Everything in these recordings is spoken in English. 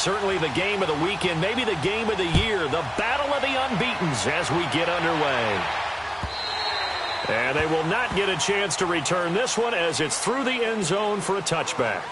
Certainly the game of the weekend, maybe the game of the year, the battle of the unbeatens as we get underway. And they will not get a chance to return this one as it's through the end zone for a touchback.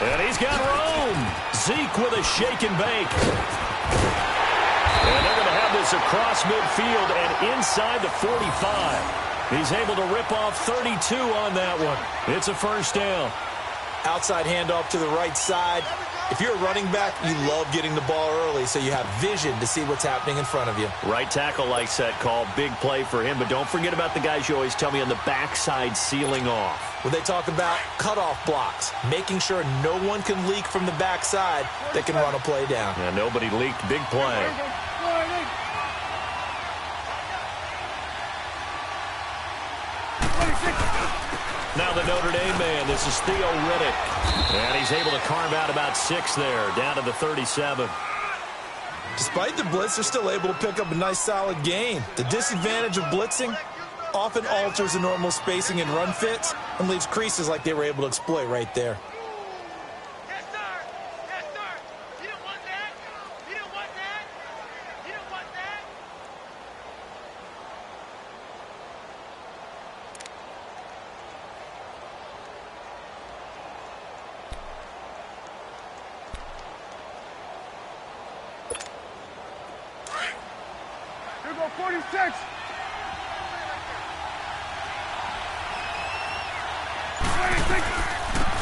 And he's got room. Zeke with a shake and bake. And they're going to have this across midfield and inside the 45. He's able to rip off 32 on that one. It's a first down. Outside handoff to the right side. If you're a running back, you love getting the ball early so you have vision to see what's happening in front of you. Right tackle likes that call. Big play for him. But don't forget about the guys you always tell me on the backside sealing off. When they talk about cutoff blocks, making sure no one can leak from the backside that can run a play down. Yeah, nobody leaked. Big play. Now the Notre Dame man, this is Theo Riddick. And he's able to carve out about 6 there, down to the 37. Despite the blitz, they're still able to pick up a nice solid gain. The disadvantage of blitzing often alters the normal spacing and run fits and leaves creases like they were able to exploit right there. Yes, sir. Yes, sir. You don't want that. You don't want that. You don't want that. Here go 46.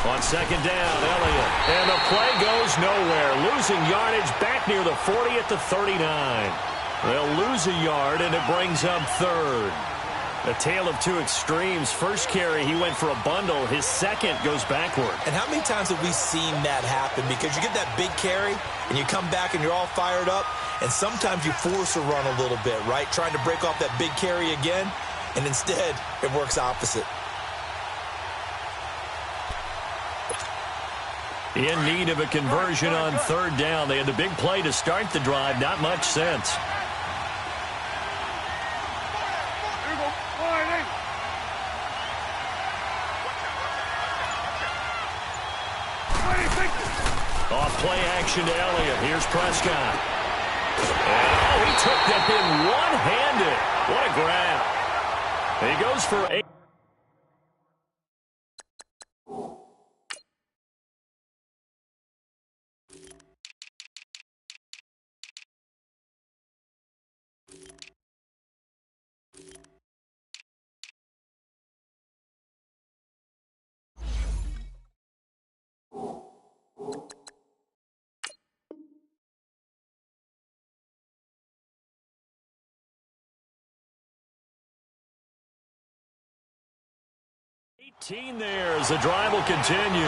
On second down, Elliott. And the play goes nowhere. Losing yardage back near the 40 at the 39. They'll lose a yard, and it brings up third. A tale of two extremes. First carry, he went for a bundle. His second goes backward. And how many times have we seen that happen? Because you get that big carry, and you come back, and you're all fired up, and sometimes you force a run a little bit, right? Trying to break off that big carry again, and instead, it works opposite. In need of a conversion on third down. They had the big play to start the drive. Not much sense. Off play action to Elliott. Here's Prescott. And he took that in one-handed. What a grab. He goes for 8. There as the drive will continue.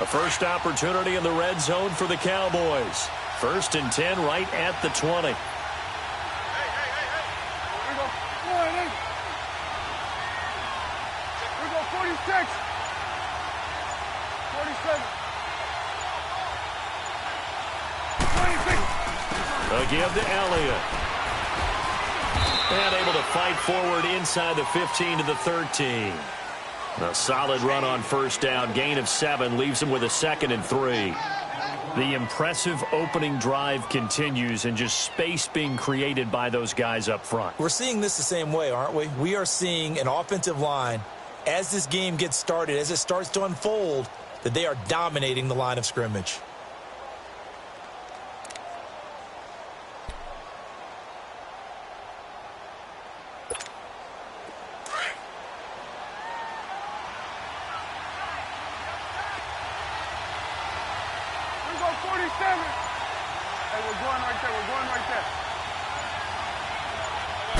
A first opportunity in the red zone for the Cowboys. 1st and 10 right at the 20. 46. 47. 26. A give to Elliott. And able to fight forward inside the 15 to the 13. A solid run on first down. Gain of 7 leaves him with a 2nd and 3. The impressive opening drive continues and just space being created by those guys up front. We're seeing this the same way, aren't we? We are seeing an offensive line, as this game gets started, as it starts to unfold, that they are dominating the line of scrimmage. Hey, we're going right there. We're going right there.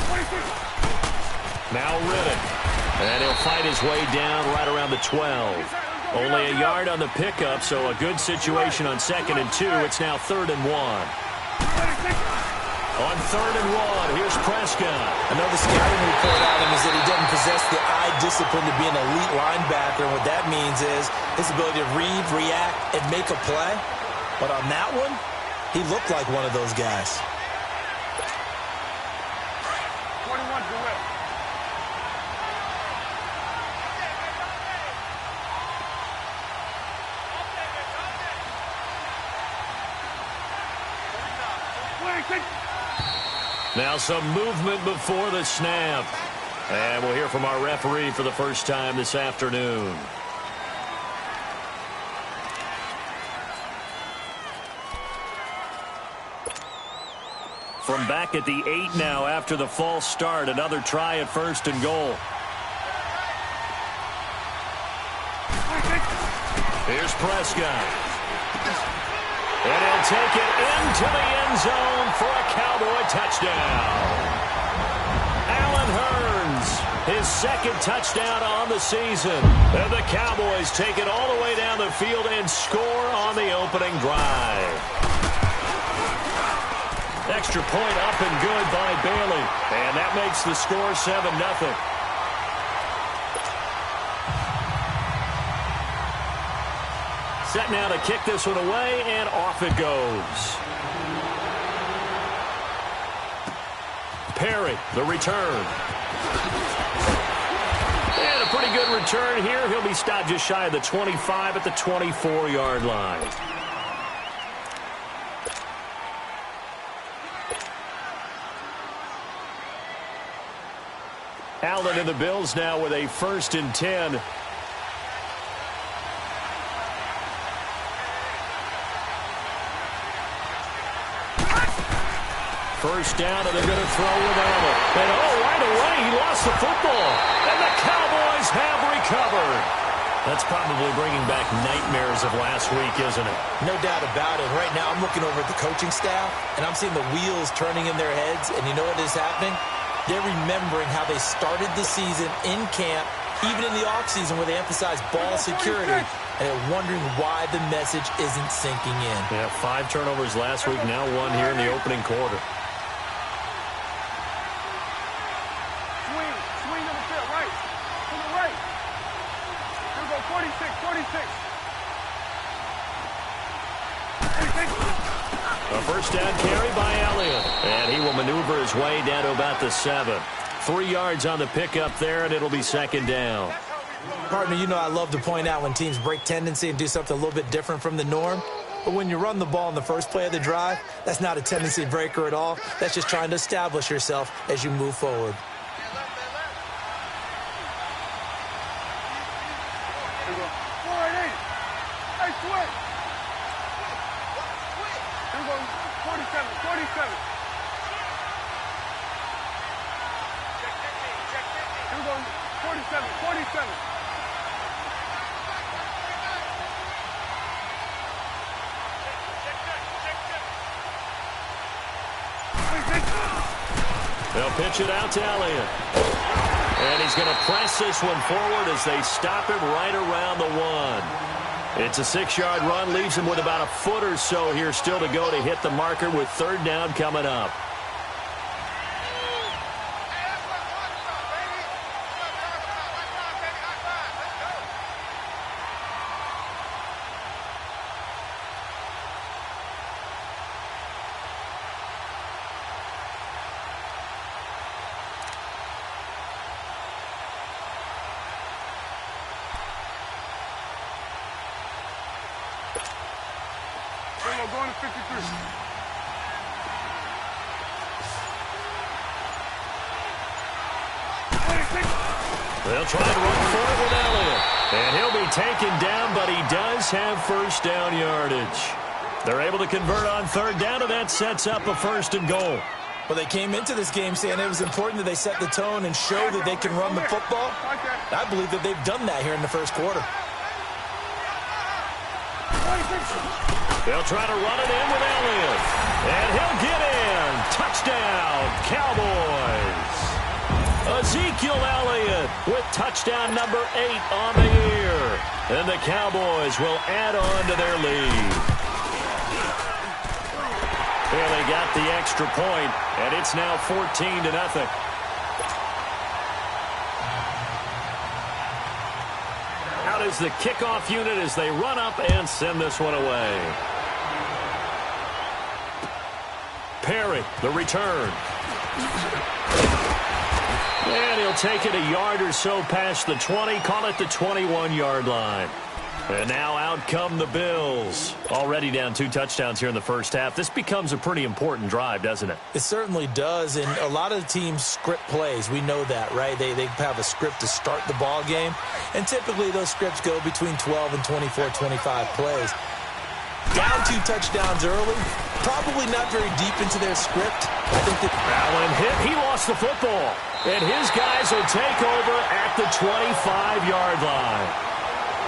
26. Now Riddick. And he'll fight his way down right around the 12. Only a yard on the pickup, so a good situation on 2nd and 2. It's now 3rd and 1. On 3rd and 1, here's Prescott. Another scouting report on him is that he doesn't possess the eye discipline to be an elite linebacker. And what that means is his ability to read, react, and make a play. But on that one, he looked like one of those guys. 21 to left. Now some movement before the snap. And we'll hear from our referee for the first time this afternoon. From back at the 8 now after the false start, another try at 1st and goal. Here's Prescott. And he'll take it into the end zone for a Cowboy touchdown. Allen Hurns, his 2nd touchdown on the season. And the Cowboys take it all the way down the field and score on the opening drive. Extra point up and good by Bailey. And that makes the score 7-0. Set now to kick this one away, and off it goes. Perry, the return. And a pretty good return here. He'll be stopped just shy of the 25 at the 24-yard line. Allen and the Bills now with a 1st and 10. First down, and they're going to throw with Allen. And right away, he lost the football. And the Cowboys have recovered. That's probably bringing back nightmares of last week, isn't it? No doubt about it. Right now, I'm looking over at the coaching staff, and I'm seeing the wheels turning in their heads. And you know what is happening? They're remembering how they started the season in camp, even in the offseason where they emphasized ball security, and they're wondering why the message isn't sinking in. Yeah, 5 turnovers last week, now 1 here in the opening quarter. Swing to the field, right. To the right. Here we go, 46. A first down carry by Elliott. And he will maneuver his way down to about the 7. 3 yards on the pickup there, and it'll be 2nd down. Partner, you know I love to point out when teams break tendency and do something a little bit different from the norm. But when you run the ball in the first play of the drive, that's not a tendency breaker at all. That's just trying to establish yourself as you move forward. Here we go. 4-8. Hey, switch. Here we go, 47. Here we go, 47. They'll pitch it out to Elliott. And he's going to press this one forward as they stop him right around the 1. It's a 6-yard run, leaves him with about a foot or so here still to go to hit the marker with 3rd down coming up. Going to 53. They'll try to run for it with Elliott. And he'll be taken down, but he does have 1st down yardage. They're able to convert on 3rd down, and that sets up a 1st and goal. Well, they came into this game saying it was important that they set the tone and show that they can run the football. I believe that they've done that here in the first quarter. They'll try to run it in with Elliott. And he'll get in. Touchdown, Cowboys. Ezekiel Elliott with touchdown number 8 on the year. And the Cowboys will add on to their lead. Well, they got the extra point, and it's now 14-0. Out is the kickoff unit as they run up and send this one away. Perry, the return. And he'll take it a yard or so past the 20, call it the 21-yard line. And now out come the Bills. Already down 2 touchdowns here in the first half. This becomes a pretty important drive, doesn't it? It certainly does, and a lot of the teams script plays. We know that, right? They have a script to start the ball game, and typically those scripts go between 12 and 24, 25 plays. Down 2 touchdowns early, probably not very deep into their script. I think that Allen hit. He lost the football, and his guys will take over at the 25-yard line.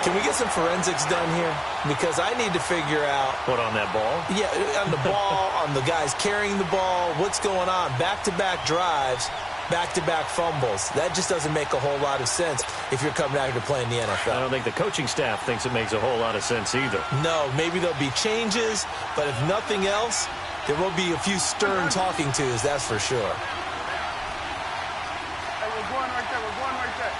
Can we get some forensics done here? Because I need to figure out... What, on that ball? Yeah, on the ball, on the guys carrying the ball, what's going on? Back-to-back drives, back-to-back fumbles. That just doesn't make a whole lot of sense if you're coming out here to play in the NFL. I don't think the coaching staff thinks it makes a whole lot of sense either. No, maybe there'll be changes, but if nothing else, there will be a few stern talking tos, that's for sure. Hey, we're going right there. We're going right there.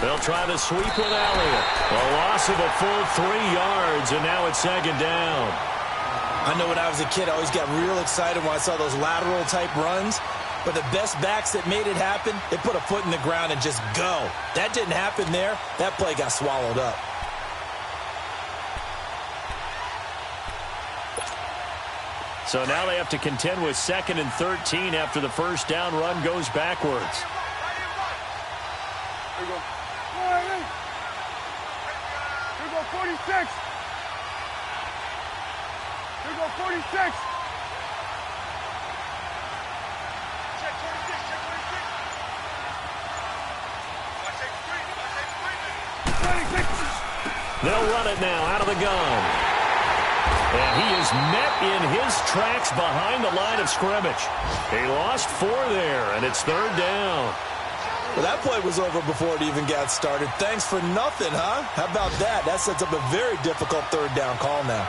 They'll try to sweep with Elliott. A loss of a full 3 yards, and now it's 2nd down. I know when I was a kid, I always got real excited when I saw those lateral-type runs. But the best backs that made it happen, they put a foot in the ground and just go. That didn't happen there. That play got swallowed up. So now they have to contend with 2nd and 13 after the first down run goes backwards. Here we go. Here we go, 46. Here we go, 46. Check 46, check 46. 26. They'll run it now out of the gun. And he is met in his tracks behind the line of scrimmage. He lost 4 there, and it's 3rd down. Well, that play was over before it even got started. Thanks for nothing, huh? How about that? That sets up a very difficult 3rd down call now.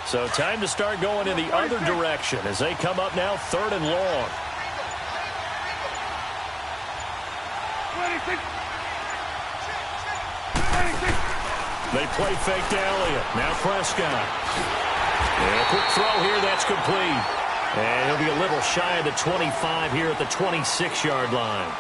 So time to start going in the other direction as they come up now 3rd and long. 26. They play fake to Elliott. Now Prescott. And a quick throw here. That's complete. And he'll be a little shy of the 25 here at the 26-yard line.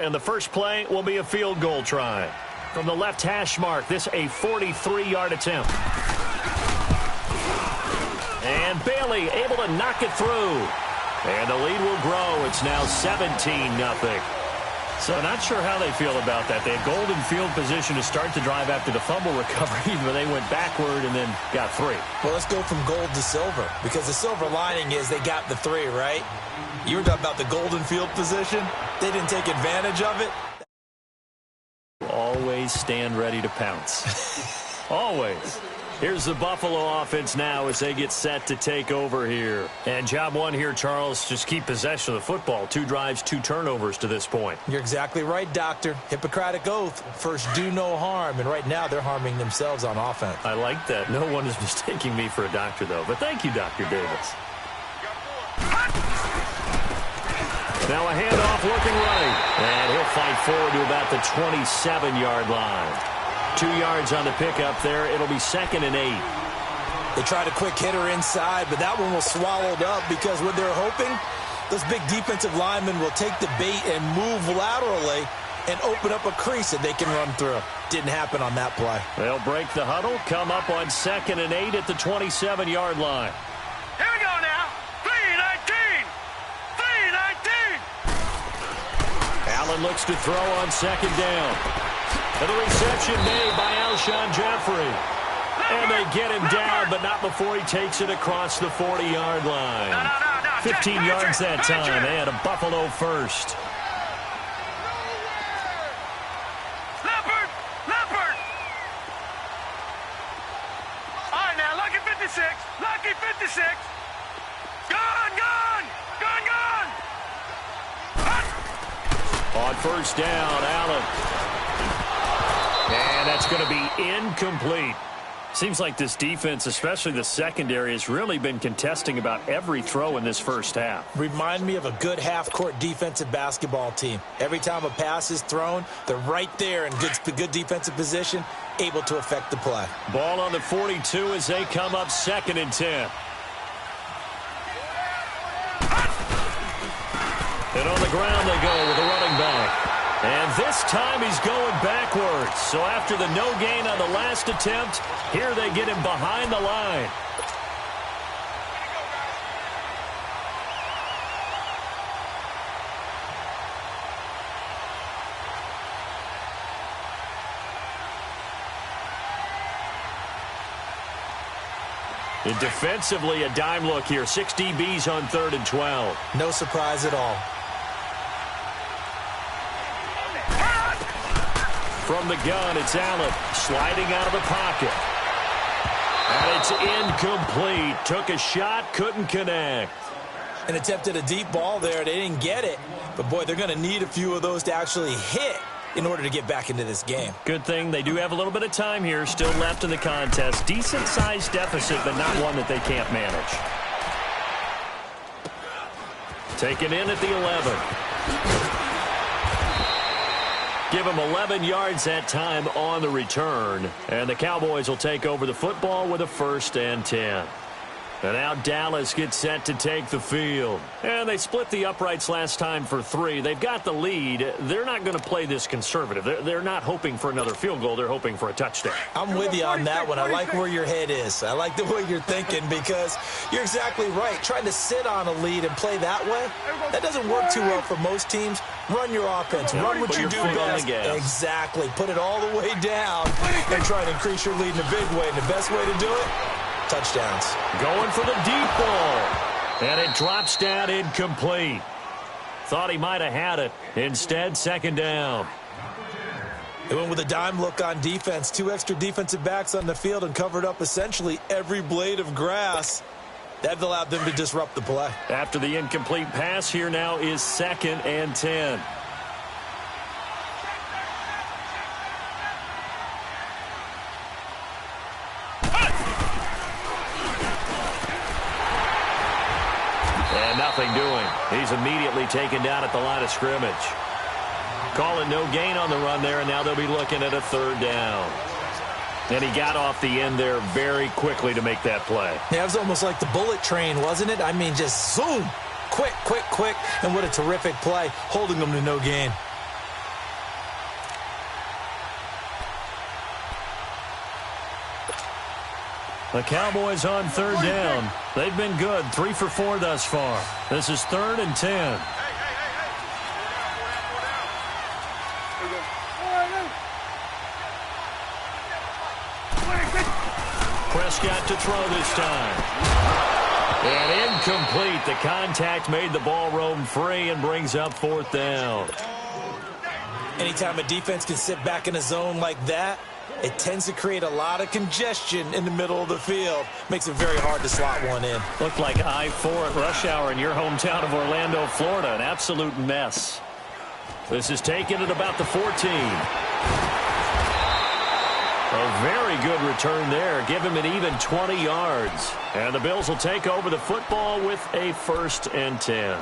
And the first play will be a field goal try. From the left hash mark, this a 43-yard attempt. And Bailey able to knock it through. And the lead will grow. It's now 17-0. So not sure how they feel about that. They had golden field position to start the drive after the fumble recovery, but they went backward and then got 3. Well, let's go from gold to silver, because the silver lining is they got the 3, right? You were talking about the golden field position. They didn't take advantage of it. Always stand ready to pounce. Always. Here's the Buffalo offense now as they get set to take over here. And job 1 here, Charles, just keep possession of the football. 2 drives, 2 turnovers to this point. You're exactly right, Doctor. Hippocratic oath. First, do no harm. And right now, they're harming themselves on offense. I like that. No one is mistaking me for a doctor, though. But thank you, Dr. Davis. Now a handoff looking right. And he'll fight forward to about the 27-yard line. 2 yards on the pickup there. It'll be 2nd and 8. They tried a quick hitter inside, but that one was swallowed up because what they're hoping, those big defensive linemen will take the bait and move laterally and open up a crease that they can run through. Didn't happen on that play. They'll break the huddle, come up on 2nd and 8 at the 27-yard line. Here we go now. 3-19. 3-19. Allen looks to throw on 2nd down. And the reception made by Alshon Jeffrey. And they get him down, but not before he takes it across the 40-yard line. 15 yards that time, and a Buffalo first. Leopard. All right, now, lucky 56. Lucky 56. Gone. On 1st down, Allen. And that's going to be incomplete. Seems like this defense, especially the secondary, has really been contesting about every throw in this first half. Remind me of a good half-court defensive basketball team. Every time a pass is thrown, they're right there in good defensive position, able to affect the play. Ball on the 42 as they come up 2nd and 10. And on the ground they go with a running back. And this time he's going backwards. So after the no gain on the last attempt, here they get him behind the line. And defensively, a dime look here. 6 DBs on 3rd and 12. No surprise at all. From the gun, it's Allen sliding out of the pocket. And it's incomplete. Took a shot, couldn't connect. And attempted a deep ball there. They didn't get it. But, boy, they're going to need a few of those to actually hit in order to get back into this game. Good thing they do have a little bit of time here still left in the contest. Decent-sized deficit, but not one that they can't manage. Taken in at the 11. Give him 11 yards that time on the return. And the Cowboys will take over the football with a 1st and 10. And now Dallas gets set to take the field. And they split the uprights last time for 3. They've got the lead. They're not going to play this conservative. They're not hoping for another field goal. They're hoping for a touchdown. I'm with you on that one. I like where your head is. I like the way you're thinking because you're exactly right. Trying to sit on a lead and play that way, that doesn't work too well for most teams. Run your offense. Run what you do best. Exactly. Put it all the way down and try to increase your lead in a big way. And the best way to do it, touchdowns. Going for the deep ball. And it drops down incomplete. Thought he might have had it. Instead, 2nd down. They went with a dime look on defense. 2 extra defensive backs on the field and covered up essentially every blade of grass. That allowed them to disrupt the play. After the incomplete pass, here now is 2nd and 10. And nothing doing. He's immediately taken down at the line of scrimmage. Calling no gain on the run there, and now they'll be looking at a 3rd down. And he got off the end there very quickly to make that play. Yeah, it was almost like the bullet train, wasn't it? I mean, just zoom. Quick. And what a terrific play, holding them to no gain. The Cowboys on 3rd down. They've been good, 3 for 4 thus far. This is 3rd and 10. Prescott to throw this time. And incomplete. The contact made the ball roam free and brings up 4th down. Anytime a defense can sit back in a zone like that, it tends to create a lot of congestion in the middle of the field. Makes it very hard to slot one in. Looked like I-4 at rush hour in your hometown of Orlando, Florida. An absolute mess. This is taken at about the 14. A very good return there. Give him an even 20 yards. And the Bills will take over the football with a 1st and 10.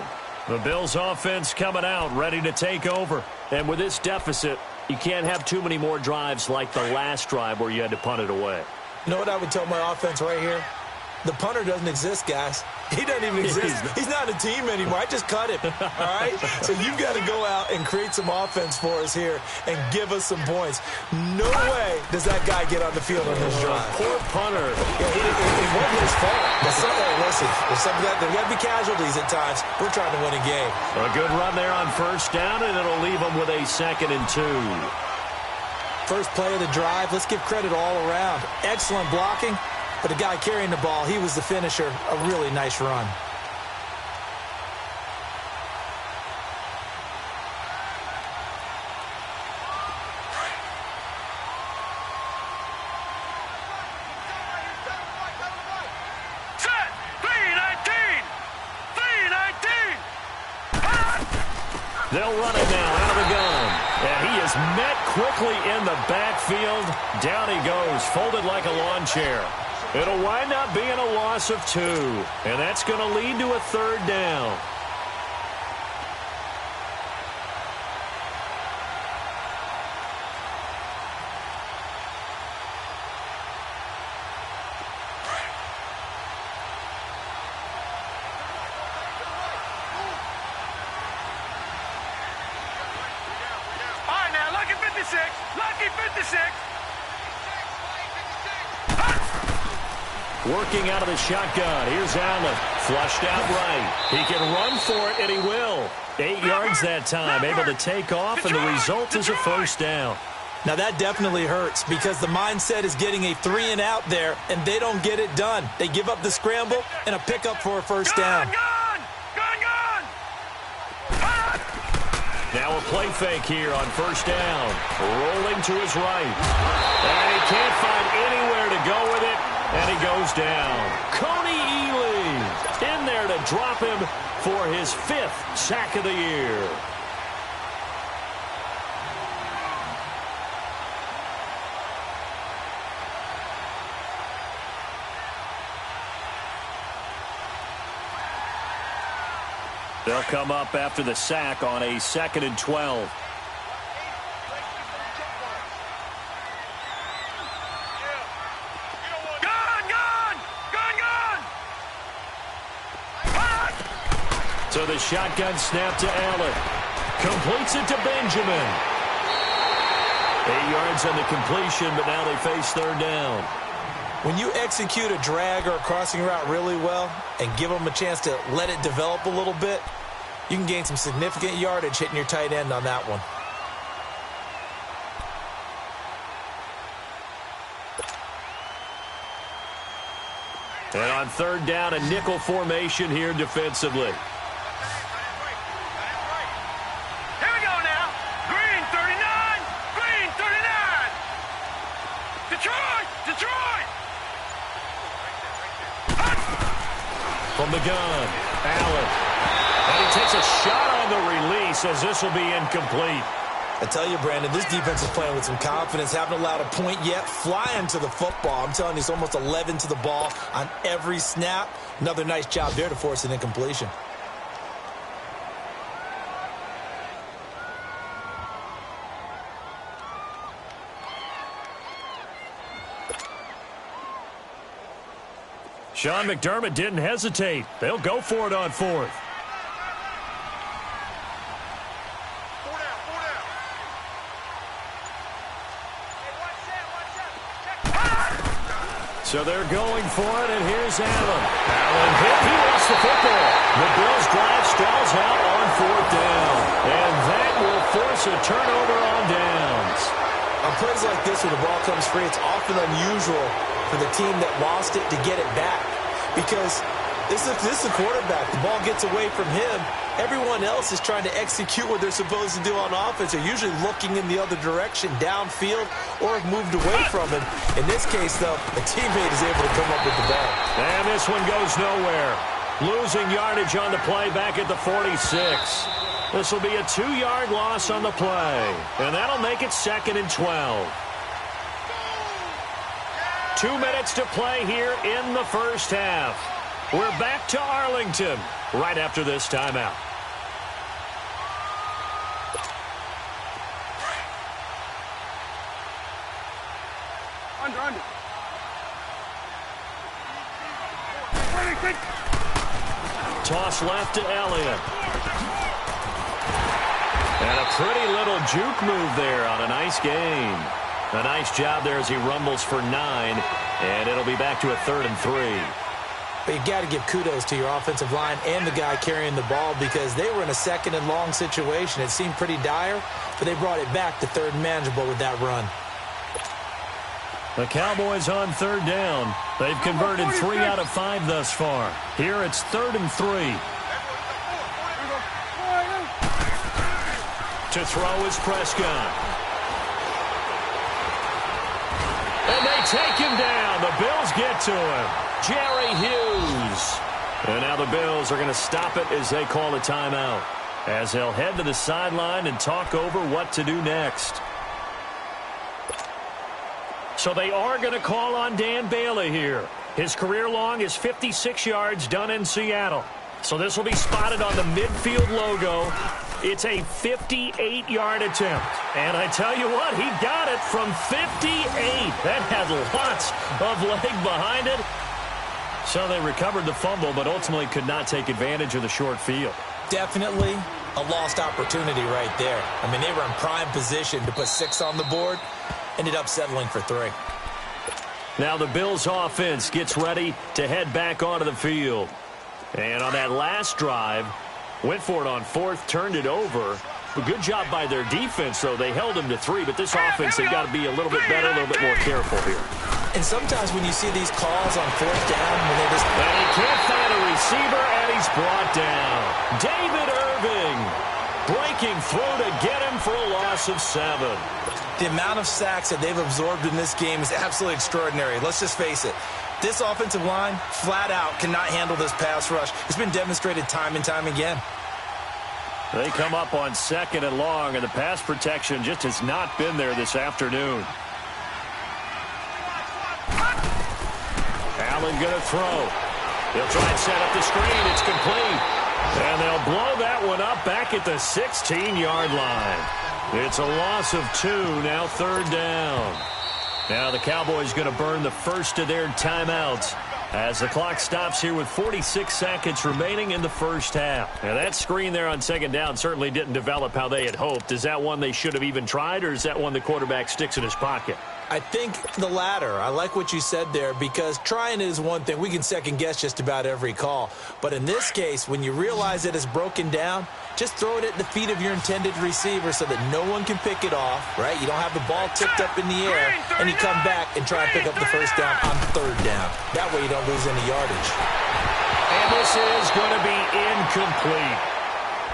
The Bills offense coming out, ready to take over. And with this deficit, you can't have too many more drives like the last drive where you had to punt it away. You know what I would tell my offense right here? The punter doesn't exist, guys. He doesn't even exist. He's not a team anymore. I just cut him, all right? So you've got to go out and create some offense for us here and give us some points. No way does that guy get on the field on this drive. Poor punter. Yeah, it wasn't his fault. Hey, listen, there's got to be casualties at times. We're trying to win a game. A good run there on first down, and it'll leave them with a 2nd and 2. First play of the drive, let's give credit all around. Excellent blocking, but the guy carrying the ball, he was the finisher. A really nice run. Set! 319! 319! They'll run it now out of the gun. And he is met quickly in the backfield. Down he goes, folded like a lawn chair. It'll wind up being a loss of 2. And that's going to lead to a 3rd down. Lucky 56! Working out of the shotgun. Here's Allen. Flushed out right. He can run for it, and he will. 8 yards that time. Able to take off, and the result is a 1st down. Now, that definitely hurts because the mindset is getting a 3-and-out there, and they don't get it done. They give up the scramble and a pickup for a 1st down. Now a play fake here on 1st down. Rolling to his right. And he can't find anywhere to go with it, and he goes down. Coney Ely in there to drop him for his 5th sack of the year. They'll come up after the sack on a 2nd and 12. So the shotgun snap to Allen. Completes it to Benjamin. 8 yards on the completion, but now they face 3rd down. When you execute a drag or a crossing route really well and give them a chance to let it develop a little bit, you can gain some significant yardage hitting your tight end on that one. And on 3rd down, a nickel formation here defensively. Here we go now. Green 39. Green 39. Detroit. Detroit. From the gun, Allen. And he takes a shot on the release as this will be incomplete. I tell you, Brandon, this defense is playing with some confidence. Haven't allowed a point yet. Flying to the football. I'm telling you, it's almost 11 to the ball on every snap. Another nice job there to force an incompletion. Sean McDermott didn't hesitate. They'll go for it on 4th. So they're going for it, and here's Allen. Allen hit. He lost the football. The Bills drive stalls out on 4th down. And that will force a turnover on downs. On plays like this where the ball comes free, it's often unusual for the team that lost it to get it back. Because this is the quarterback. The ball gets away from him. Everyone else is trying to execute what they're supposed to do on offense. They're usually looking in the other direction, downfield, or have moved away from him. In this case, though, a teammate is able to come up with the ball. And this one goes nowhere. Losing yardage on the play back at the 46. This will be a 2-yard loss on the play. And that'll make it 2nd and 12. 2 minutes to play here in the first half. We're back to Arlington right after this timeout. Under. Toss left to Elliott. And a pretty little juke move there on a nice game. A nice job there as he rumbles for 9, and it'll be back to a 3rd and 3. But you got to give kudos to your offensive line and the guy carrying the ball because they were in a 2nd and long situation. It seemed pretty dire, but they brought it back to 3rd and manageable with that run. The Cowboys on 3rd down. They've converted 3 out of 5 thus far. Here it's 3rd and 3. To throw is Prescott. And they take him down. The Bills get to him. Jerry Hughes. And now the Bills are going to stop it as they call a timeout, as they'll head to the sideline and talk over what to do next. So they are going to call on Dan Bailey here. His career long is 56 yards done in Seattle. So this will be spotted on the midfield logo. It's a 58-yard attempt. And I tell you what, he got it from 58. That had lots of leg behind it. So they recovered the fumble, but ultimately could not take advantage of the short field. Definitely a lost opportunity right there. I mean, they were in prime position to put 6 on the board. Ended up settling for 3. Now the Bills offense gets ready to head back onto the field. And on that last drive, went for it on 4th, turned it over. A good job by their defense, though. They held him to 3, but this offense, they've got to be a little bit better, a little bit more careful here. And sometimes when you see these calls on 4th down, when they just... And he can't find a receiver, and he's brought down. David Irving breaking through to get him for a loss of 7. The amount of sacks that they've absorbed in this game is absolutely extraordinary. Let's just face it. This offensive line, flat out, cannot handle this pass rush. It's been demonstrated time and time again. They come up on 2nd and long, and the pass protection just has not been there this afternoon. Allen going to throw. He'll try and set up the screen. It's complete. And they'll blow that one up back at the 16-yard line. It's a loss of 2, now 3rd down. Now the Cowboys going to burn the first of their timeouts as the clock stops here with 46 seconds remaining in the first half. Now that screen there on 2nd down certainly didn't develop how they had hoped. Is that one they should have even tried, or is that one the quarterback sticks in his pocket? I think the latter. I like what you said there because trying is one thing. We can second guess just about every call. But in this case, when you realize that it's broken down, just throw it at the feet of your intended receiver so that no one can pick it off, right? You don't have the ball tipped up in the air, and you come back and try and pick up the first down on 3rd down. That way you don't lose any yardage. And this is going to be incomplete.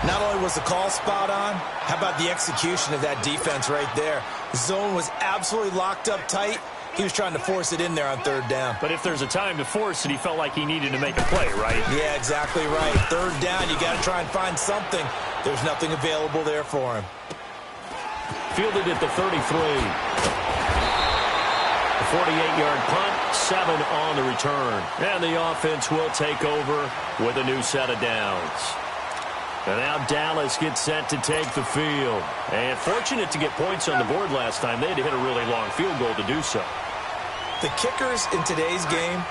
Not only was the call spot on, how about the execution of that defense right there? The zone was absolutely locked up tight. He was trying to force it in there on 3rd down. But if there's a time to force it, he felt like he needed to make a play, right? Yeah, exactly right. 3rd down, you got to try and find something. There's nothing available there for him. Fielded at the 33. A 48-yard punt, 7 on the return. And the offense will take over with a new set of downs. And now Dallas gets set to take the field. And fortunate to get points on the board last time. They had to hit a really long field goal to do so. The kickers in today's game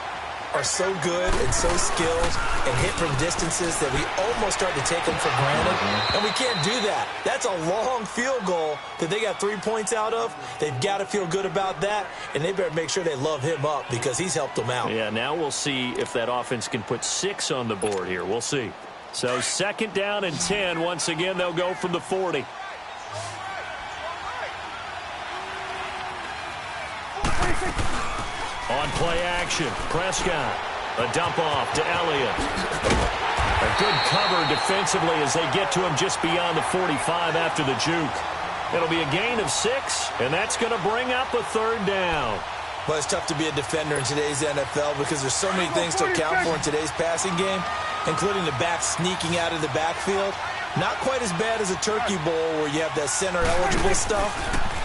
are so good and so skilled and hit from distances that we almost start to take them for granted. And we can't do that. That's a long field goal that they got 3 points out of. They've got to feel good about that, and they better make sure they love him up because he's helped them out. Yeah, now we'll see if that offense can put 6 on the board here. We'll see. So 2nd down and 10. Once again, they'll go from the 40. On play action, Prescott. A dump off to Elliott. A good cover defensively as they get to him just beyond the 45 after the juke. It'll be a gain of 6, and that's going to bring up a 3rd down. Well, it's tough to be a defender in today's NFL because there's so many things to account for in today's passing game, including the back sneaking out of the backfield. Not quite as bad as a turkey bowl where you have that center-eligible stuff,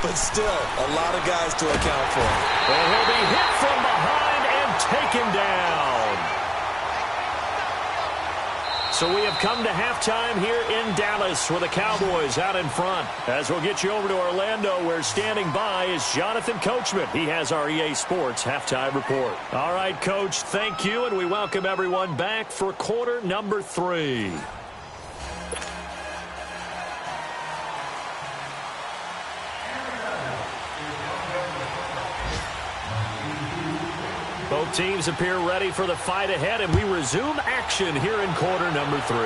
but still a lot of guys to account for. And he'll be hit from behind and taken down. So we have come to halftime here in Dallas with the Cowboys out in front. As we'll get you over to Orlando, where standing by is Jonathan Coachman. He has our EA Sports halftime report. All right, Coach, thank you, and we welcome everyone back for quarter number 3. Both teams appear ready for the fight ahead, and we resume action here in quarter number 3.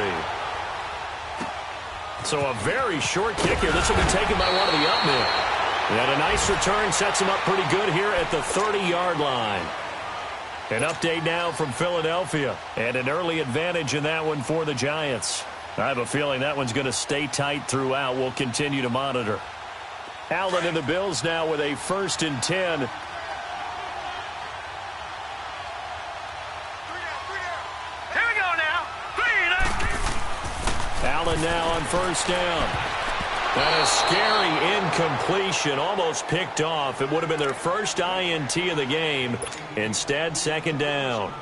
So a very short kick here. This will be taken by one of the up men. And a nice return sets him up pretty good here at the 30-yard line. An update now from Philadelphia, and an early advantage in that one for the Giants. I have a feeling that one's going to stay tight throughout. We'll continue to monitor. Allen and the Bills now with a 1st and 10. Allen now on 1st down. And a scary incompletion, almost picked off. It would have been their first INT of the game. Instead, 2nd down.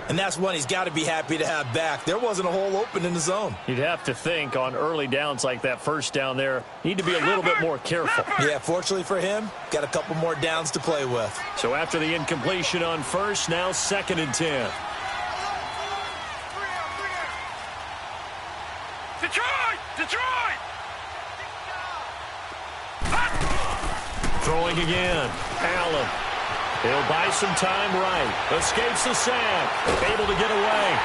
And that's one he's got to be happy to have back. There wasn't a hole open in the zone. You'd have to think on early downs like that 1st down there, need to be a little bit more careful. Yeah, fortunately for him, got a couple more downs to play with. So after the incompletion on 1st, now 2nd and 10. Detroit! Throwing again. Allen. He'll buy some time right. Escapes the sack. Able to get away.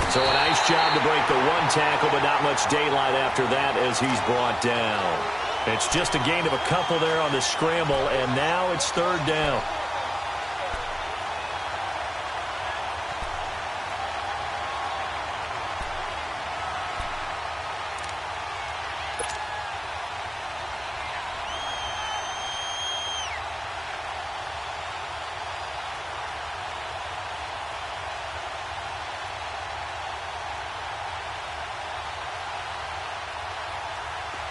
So a nice job to break the 1 tackle, but not much daylight after that as he's brought down. It's just a gain of a couple there on the scramble, and now it's 3rd down.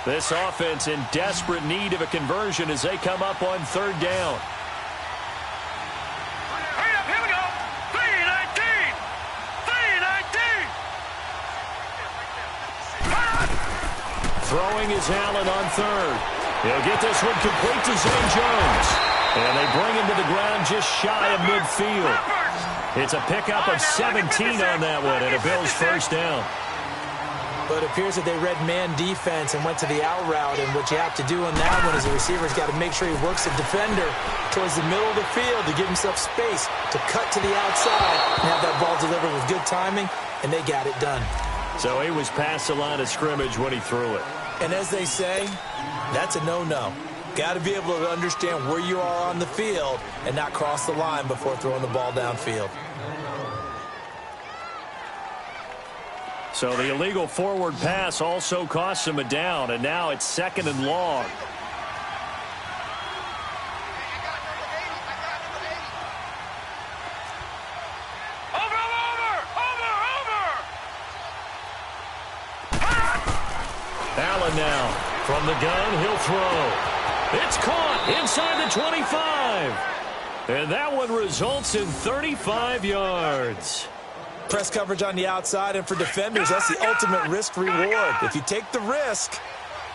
This offense in desperate need of a conversion as they come up on 3rd down. Hurry up, here we go. 3-19. 3-19. Throwing is Allen on 3rd. He'll get this one complete to Zay Jones. And they bring him to the ground just shy of midfield. It's a pickup of 17 on that one and a Bills 1st down. But it appears that they read man defense and went to the out route. And what you have to do on that one is the receiver's got to make sure he works the defender towards the middle of the field to give himself space to cut to the outside and have that ball delivered with good timing, and they got it done. So he was past the line of scrimmage when he threw it. And as they say, that's a no-no. Got to be able to understand where you are on the field and not cross the line before throwing the ball downfield. So the illegal forward pass also costs him a down, and now it's 2nd and long. Over! Allen now from the gun, he'll throw. It's caught inside the 25. And that one results in 35 yards. Press coverage on the outside, and for defenders, that's the ultimate risk-reward. If you take the risk,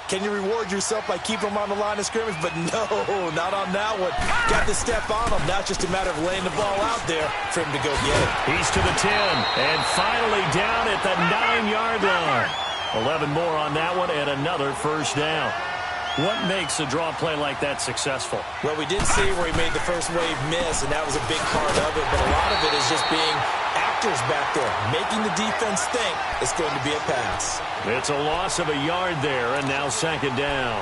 can you reward yourself by keeping them on the line of scrimmage? But no, not on that one. Got to step on them. Not just a matter of laying the ball out there for him to go get it. He's to the 10, and finally down at the 9-yard line. 11 more on that one, and another 1st down. What makes a draw play like that successful? Well, we did see where he made the first wave miss, and that was a big part of it. But a lot of it is just being actors back there, making the defense think it's going to be a pass. It's a loss of a yard there, and now 2nd down.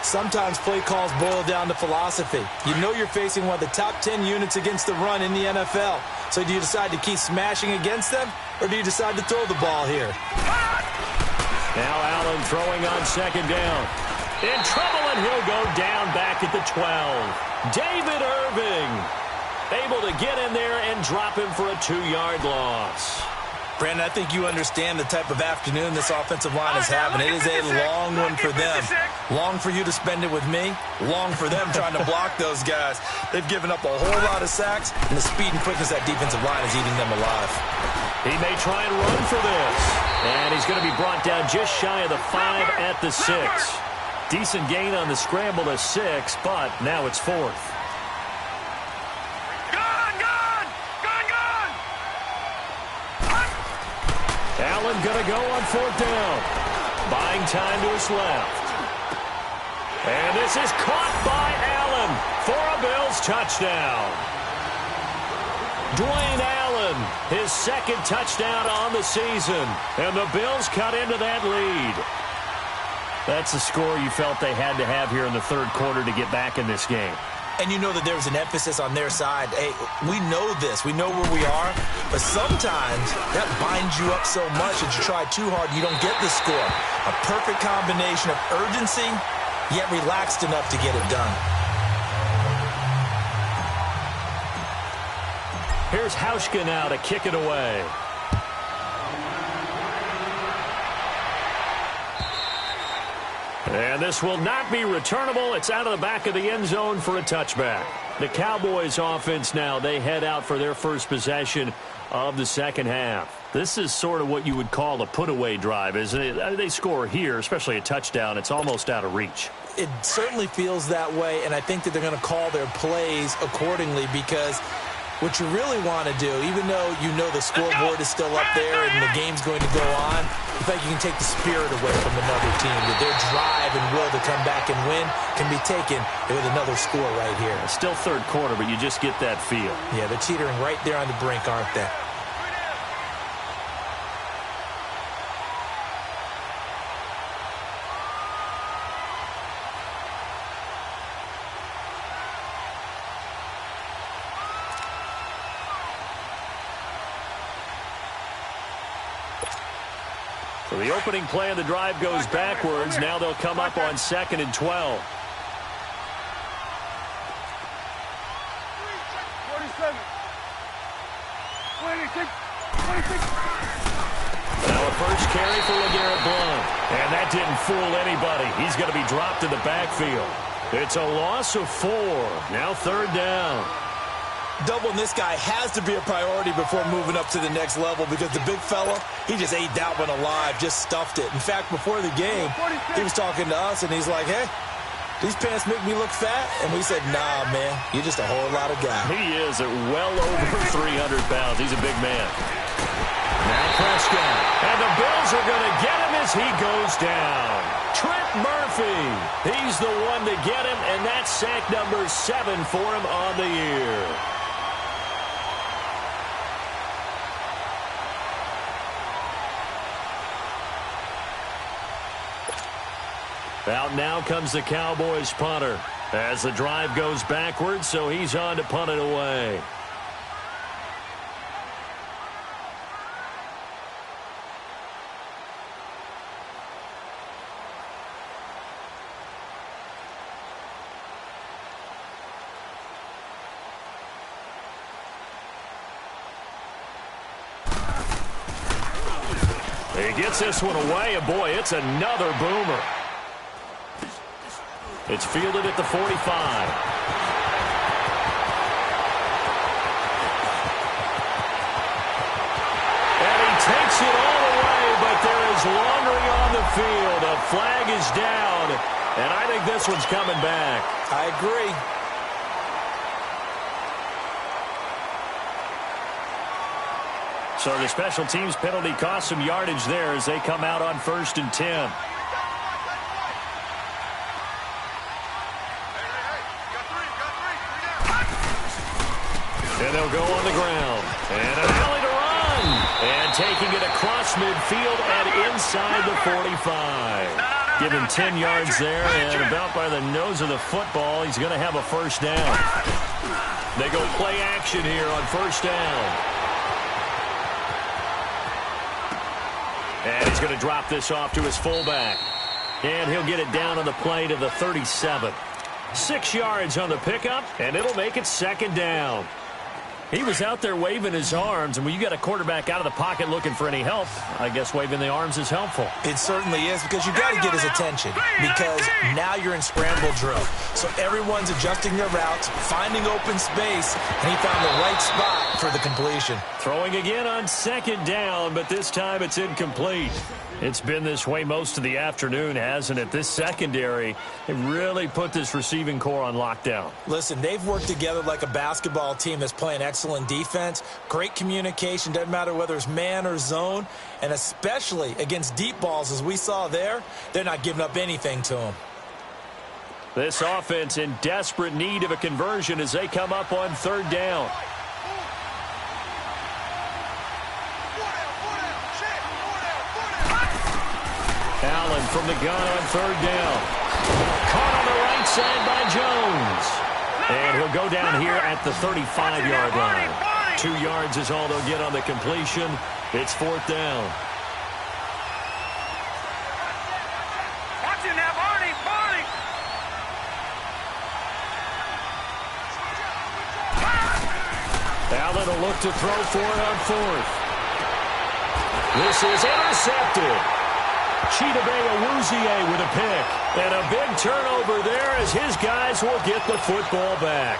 Sometimes play calls boil down to philosophy. You know you're facing one of the top 10 units against the run in the NFL. So do you decide to keep smashing against them, or do you decide to throw the ball here? Now Allen throwing on 2nd down. In trouble, and he'll go down back at the 12. David Irving able to get in there and drop him for a 2-yard loss. Brandon, I think you understand the type of afternoon this offensive line is having. It is a long one for them. Long for you to spend it with me. Long for them trying to block those guys. They've given up a whole lot of sacks, and the speed and quickness of that defensive line is eating them alive. He may try and run for this. And he's going to be brought down just shy of the 5 at the 6. Decent gain on the scramble to 6, but now it's 4th. Allen going to go on 4th down. Buying time to his left. And this is caught by Allen for a Bills touchdown. Dwayne Allen, his 2nd touchdown on the season. And the Bills cut into that lead. That's the score you felt they had to have here in the 3rd quarter to get back in this game. And you know that there's an emphasis on their side. Hey, we know this. We know where we are. But sometimes that binds you up so much that you try too hard, you don't get the score. A perfect combination of urgency, yet relaxed enough to get it done. Here's Hauschka now to kick it away. And this will not be returnable. It's out of the back of the end zone for a touchback. The Cowboys offense now, they head out for their first possession of the 2nd half. This is sort of what you would call a put-away drive, isn't it? They score here, especially a touchdown. It's almost out of reach. It certainly feels that way, and I think that they're going to call their plays accordingly because what you really want to do, even though you know the scoreboard is still up there and the game's going to go on, I think you can take the spirit away from another team, that their drive and will to come back and win can be taken with another score right here. It's still 3rd quarter, but you just get that feel. Yeah, they're teetering right there on the brink, aren't they? So the opening play of the drive goes backwards. Now they'll come up on 2nd and 12. 47. 26. Now a first carry for LeGarrette Blount. And that didn't fool anybody. He's going to be dropped in the backfield. It's a loss of 4. Now 3rd down. Doubling this guy has to be a priority before moving up to the next level because the big fella, he just ate that one alive, just stuffed it. In fact, before the game, he was talking to us, and he's like, hey, these pants make me look fat? And we said, nah, man, you're just a whole lot of guy. He is at well over 300 pounds. He's a big man. Now Prescott. And the Bills are going to get him as he goes down. Trent Murphy. He's the one to get him, and that's sack number 7 for him on the year. Out now comes the Cowboys punter as the drive goes backwards, so he's on to punt it away. He gets this one away, and boy, it's another boomer. It's fielded at the 45. And he takes it all the way, but there is laundering on the field. A flag is down, and I think this one's coming back. I agree. So the special teams penalty cost some yardage there as they come out on 1st and 10. And they'll go on the ground. And an alley to run. And taking it across midfield and inside the 45. Give him 10 yards there, and about by the nose of the football, he's going to have a first down. They go play action here on 1st down. And he's going to drop this off to his fullback. And he'll get it down on the play to the 37. 6 yards on the pickup, and it'll make it 2nd down. He was out there waving his arms, and when you got a quarterback out of the pocket looking for any help, I guess waving the arms is helpful. It certainly is, because you got to get his attention, because now you're in scramble drill. So everyone's adjusting their routes, finding open space, and he found the right spot for the completion. Throwing again on second down, but this time it's incomplete. It's been this way most of the afternoon, hasn't it? This secondary, it really put this receiving core on lockdown. Listen, they've worked together like a basketball team that's playing excellent defense. Great communication, doesn't matter whether it's man or zone. And especially against deep balls, as we saw there, they're not giving up anything to them. This offense in desperate need of a conversion as they come up on third down. Allen from the gun on third down. Caught on the right side by Jones. And he'll go down here at the 35-yard line. 2 yards is all they'll get on the completion. It's fourth down. Watch it now, Barney. Allen will look to throw for it on fourth. This is intercepted. Chidobe with a pick. And a big turnover there as his guys will get the football back.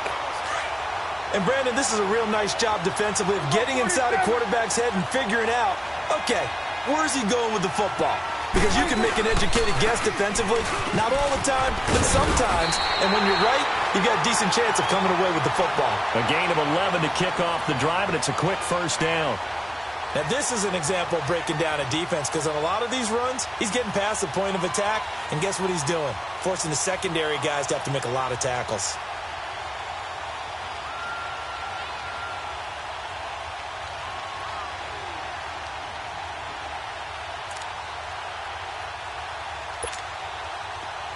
And, Brandon, this is a real nice job defensively of getting inside a quarterback's head and figuring out, okay, where's he going with the football? Because you can make an educated guess defensively, not all the time, but sometimes. And when you're right, you've got a decent chance of coming away with the football. A gain of 11 to kick off the drive, and it's a quick first down. Now, this is an example of breaking down a defense, because on a lot of these runs, he's getting past the point of attack, and guess what he's doing? Forcing the secondary guys to have to make a lot of tackles.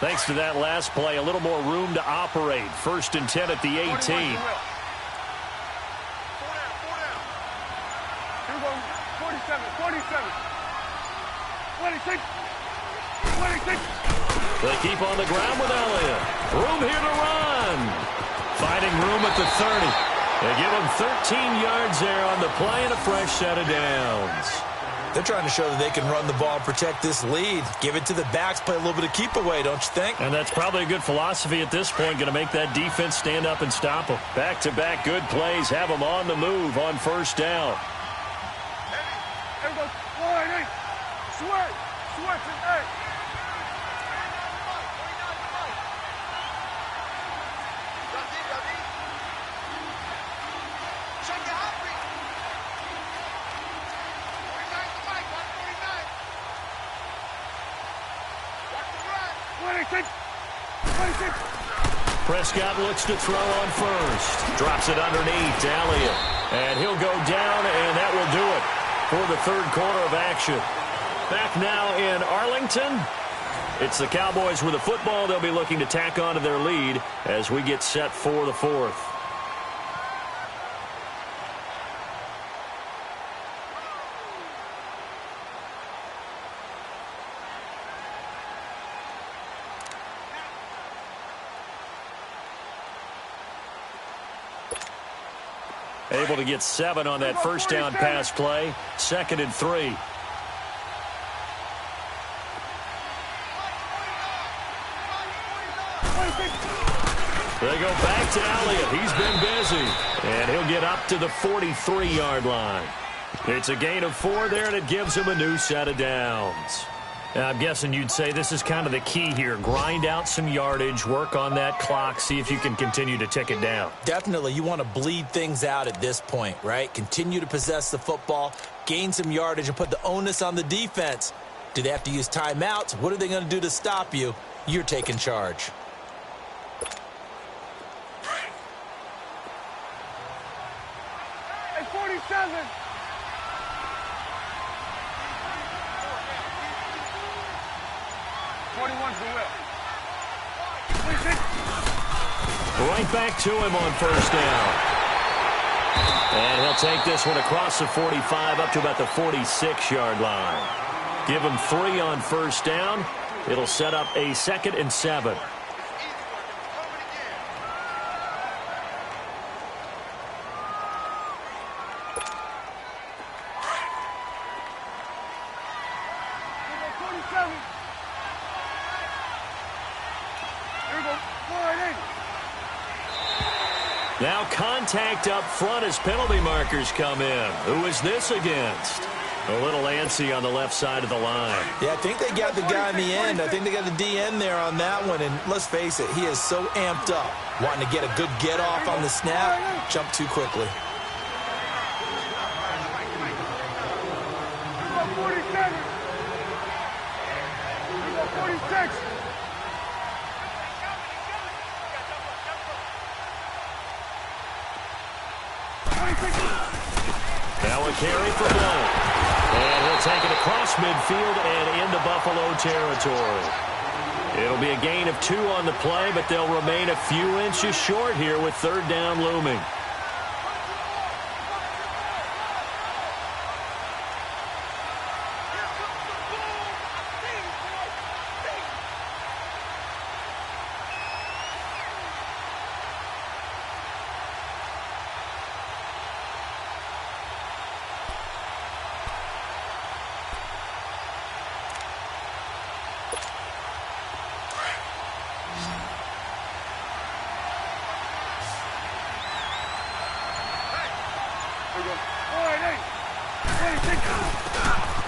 Thanks to that last play, a little more room to operate. First and 10 at the 18. 26. They keep on the ground with Elliott. Room here to run. Finding room at the 30. They give him 13 yards there on the play and a fresh set of downs. They're trying to show that they can run the ball and protect this lead. Give it to the backs, play a little bit of keep away, don't you think? And that's probably a good philosophy at this point, going to make that defense stand up and stop them. Back-to-back good plays have them on the move on first down. Everybody, boy, sweat tonight. Prescott looks to throw on first. Drops it underneath to Elliott. And he'll go down, and that will do it for the third quarter of action. Back now in Arlington. It's the Cowboys with the football. They'll be looking to tack on to their lead as we get set for the fourth. Able to get 7 on that first down pass play. 2nd and 3. They go back to Elliott. He's been busy. And he'll get up to the 43-yard line. It's a gain of 4 there, and it gives him a new set of downs. I'm guessing you'd say this is kind of the key here. Grind out some yardage, work on that clock, see if you can continue to tick it down. Definitely. You want to bleed things out at this point, right? Continue to possess the football, gain some yardage, and put the onus on the defense. Do they have to use timeouts? What are they going to do to stop you? You're taking charge. Hey, 47. Right back to him on first down. And he'll take this one across the 45 up to about the 46-yard line. Give him 3 on first down. It'll set up a 2nd and 7. Now contact up front as penalty markers come in. Who is this against? A little antsy on the left side of the line. Yeah, I think they got the guy in the end. I think they got the DN there on that one. And let's face it, he is so amped up, wanting to get a good get off on the snap, jump too quickly. 47. 46. Now a carry for Blow. And he'll take it across midfield and into Buffalo territory. It'll be a gain of 2 on the play, but they'll remain a few inches short here with third down looming.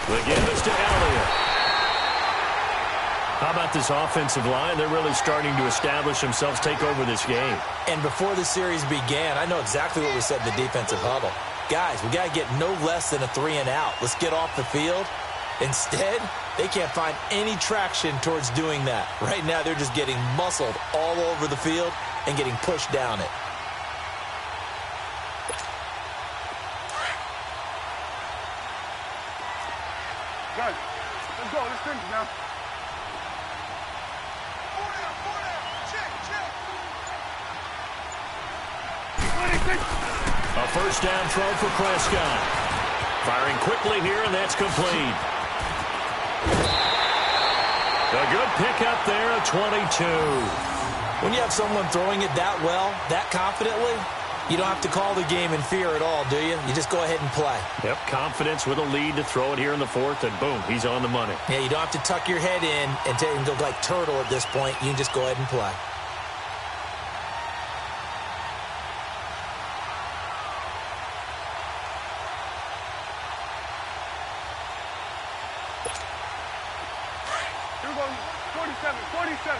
The give is to Elliott. How about this offensive line? They're really starting to establish themselves, take over this game. And before the series began, I know exactly what we said in the defensive huddle. Guys, we got to get no less than a 3-and-out. Let's get off the field. Instead, they can't find any traction towards doing that. Right now, they're just getting muscled all over the field and getting pushed down it. Good. Let's go. Let's finish now. A first down throw for Prescott. Firing quickly here, and that's complete. A good pickup there, a 22. When you have someone throwing it that well, that confidently, you don't have to call the game in fear at all, do you? You just go ahead and play. Yep, confidence with a lead to throw it here in the fourth, and boom, he's on the money. Yeah, you don't have to tuck your head in and go like turtle at this point. You can just go ahead and play. Here we go. 47. 47.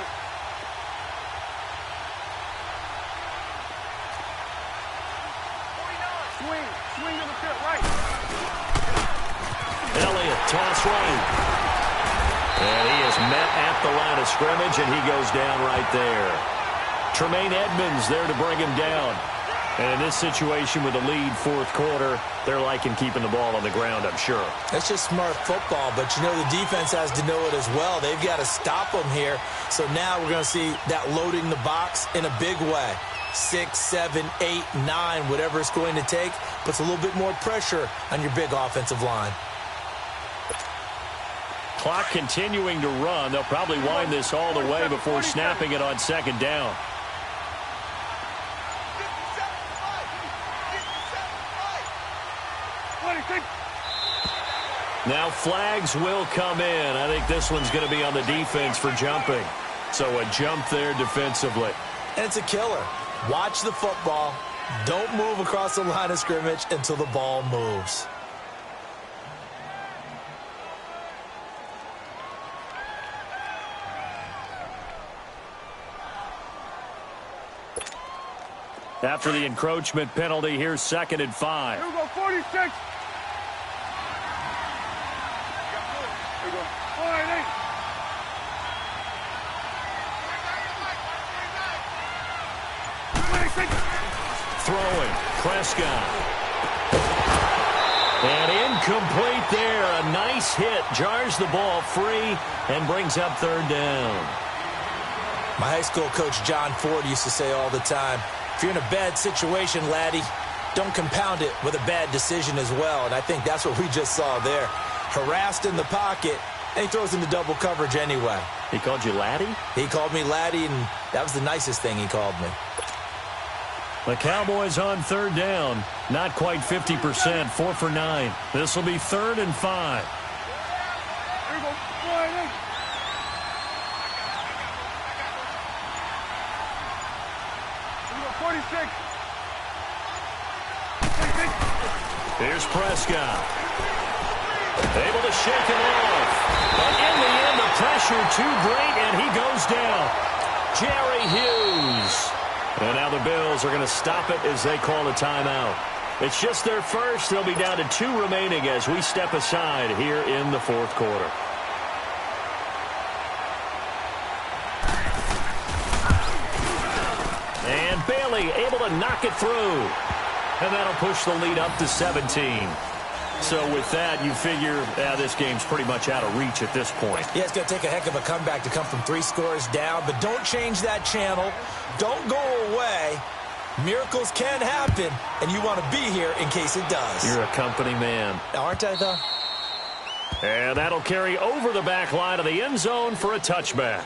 Swing to the field, right. Elliott, toss right. And he is met at the line of scrimmage, and he goes down right there. Tremaine Edmonds there to bring him down. And in this situation with the lead fourth quarter, they're liking keeping the ball on the ground, I'm sure. That's just smart football, but you know the defense has to know it as well. They've got to stop them here. So now we're going to see that loading the box in a big way. 6, 7, 8, 9, whatever it's going to take, puts a little bit more pressure on your big offensive line. Clock continuing to run. They'll probably wind this all the way before snapping it on second down. Now flags will come in. I think this one's going to be on the defense for jumping. So a jump there defensively. And it's a killer. Watch the football. Don't move across the line of scrimmage until the ball moves. After the encroachment penalty, here's 2nd and 5. Here we go, 46. Here we go, 48. Throwing, Prescott. And incomplete there. A nice hit. Jars the ball free and brings up third down. My high school coach, John Ford, used to say all the time, if you're in a bad situation, laddie, don't compound it with a bad decision as well. And I think that's what we just saw there. Harassed in the pocket, and he throws into double coverage anyway. He called you laddie? He called me laddie, and that was the nicest thing he called me. The Cowboys on third down. Not quite 50%, 4 for 9. This will be 3rd and 5. Here we go, 48. 46. Here's Prescott. Able to shake him off. But in the end, the pressure too great, and he goes down. Jerry Hughes. And now the Bills are going to stop it as they call a timeout. It's just their first. They'll be down to 2 remaining as we step aside here in the fourth quarter. And Bailey able to knock it through. And that'll push the lead up to 17. So with that, you figure this game's pretty much out of reach at this point. Yeah, it's going to take a heck of a comeback to come from 3 scores down, but don't change that channel. Don't go away. Miracles can happen, and you want to be here in case it does. You're a company man. Aren't I, though? And that'll carry over the back line of the end zone for a touchback.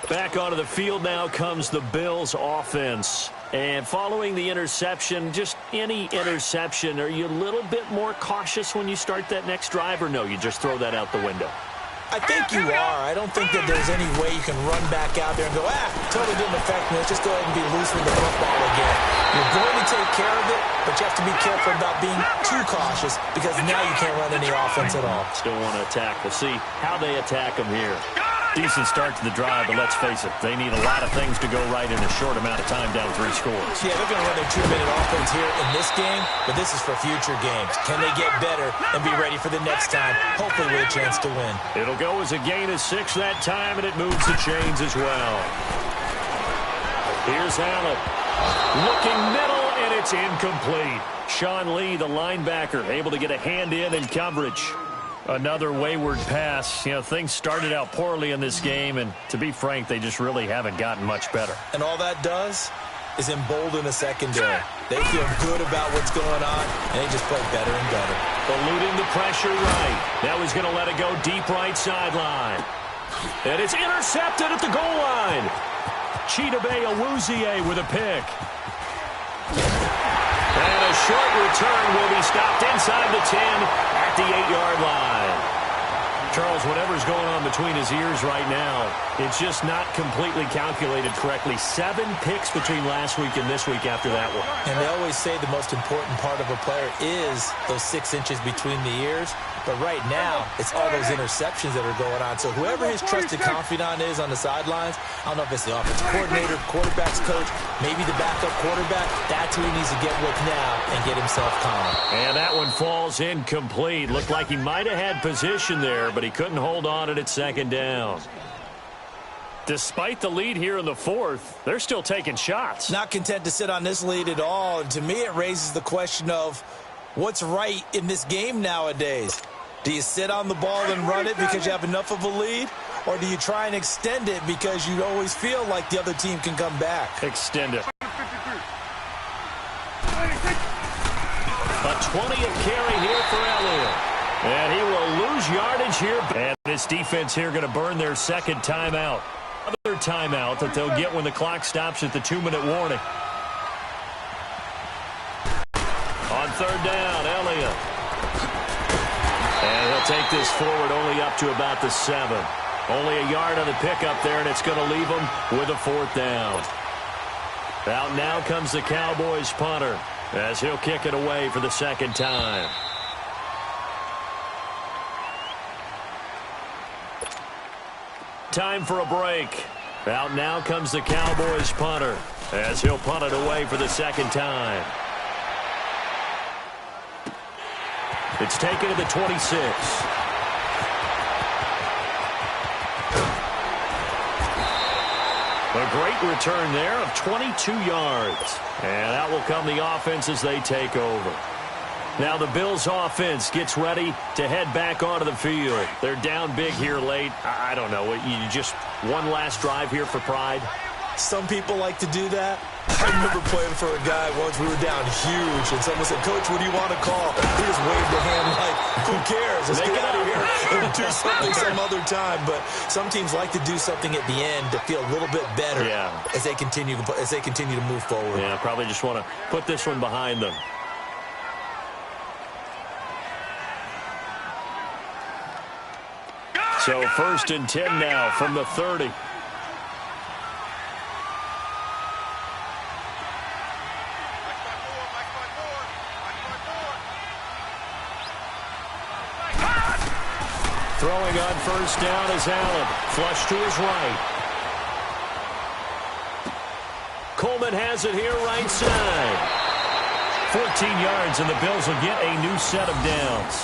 Back onto the field now comes the Bills offense. And following the interception, just any interception, are you a little bit more cautious when you start that next drive, or no, you just throw that out the window? I think you are. I don't think that there's any way you can run back out there and go, totally didn't affect me. Let's just go ahead and be loose with the football again. You're going to take care of it, but you have to be careful about being too cautious because now you can't run any offense at all. Still want to attack. We'll see how they attack them here. Decent start to the drive, but let's face it, they need a lot of things to go right in a short amount of time down 3 scores. Yeah, they're going to run their 2-minute offense here in this game, but this is for future games. Can they get better and be ready for the next time, hopefully with a chance to win? It'll go as a gain of 6 that time, and it moves the chains as well. Here's Allen. Looking middle, and it's incomplete. Sean Lee, the linebacker, able to get a hand in coverage. Another wayward pass. You know, things started out poorly in this game, and to be frank, they just really haven't gotten much better. And all that does is embolden the secondary. They feel good about what's going on, and they just play better and better. Eluding the pressure right. Now he's going to let it go deep right sideline. And it's intercepted at the goal line. Chidobe Awuzie with a pick. And a short return will be stopped inside the 10 at the 8-yard line. Charles, whatever's going on between his ears right now, it's just not completely calculated correctly. 7 picks between last week and this week after that one. And they always say the most important part of a player is those 6 inches between the ears. But right now, it's all those interceptions that are going on. So whoever his trusted confidant is on the sidelines, I don't know if it's the offensive coordinator, quarterback's coach, maybe the backup quarterback, that's who he needs to get with now and get himself calm. And that one falls incomplete. Looked like he might have had position there, but he couldn't hold on at 2nd down. Despite the lead here in the 4th, they're still taking shots. Not content to sit on this lead at all. And to me, it raises the question of what's right in this game nowadays. Do you sit on the ball and run it because you have enough of a lead? Or do you try and extend it because you always feel like the other team can come back? Extend it. A 20th carry here for Elliott. And he will lose yardage here. And this defense here going to burn their 2nd timeout. Another timeout that they'll get when the clock stops at the 2-minute warning. On 3rd down, Elliott. And he'll take this forward only up to about the 7. Only a yard on the pickup there, and it's going to leave him with a 4th down. Out now comes the Cowboys punter as he'll kick it away for the 2nd time. Time for a break. Out now comes the Cowboys punter as he'll punt it away for the 2nd time. It's taken to the 26. A great return there of 22 yards. And that will come the offense as they take over. Now the Bills offense gets ready to head back onto the field. They're down big here late. I don't know. You just one last drive here for pride? Some people like to do that. I remember playing for a guy once. We were down huge, and someone said, "Coach, what do you want to call?" He just waved a hand like, "Who cares? Let's get out of here and do something some other time." But some teams like to do something at the end to feel a little bit better as they continue to move forward. Yeah, probably just want to put this one behind them. So 1st and 10 now from the 30. Throwing on first down is Allen. Flush to his right. Coleman has it here right side. 14 yards, and the Bills will get a new set of downs.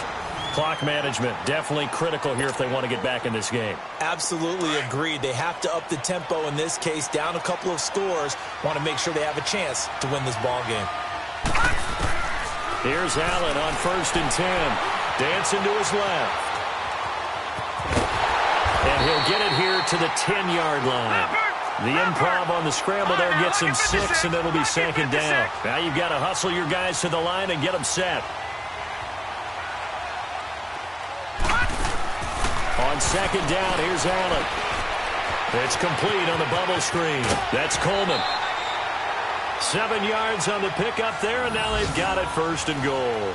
Clock management, definitely critical here if they want to get back in this game. Absolutely agreed. They have to up the tempo in this case, down a couple of scores. Want to make sure they have a chance to win this ball game. Here's Allen on first and 10. Dancing to his left. And he'll get it here to the 10-yard line. The improv on the scramble there gets him 6, and it'll be second down. Now you've got to hustle your guys to the line and get them set. On second down, here's Allen. It's complete on the bubble screen. That's Coleman. 7 yards on the pickup there, and now they've got it first and goal.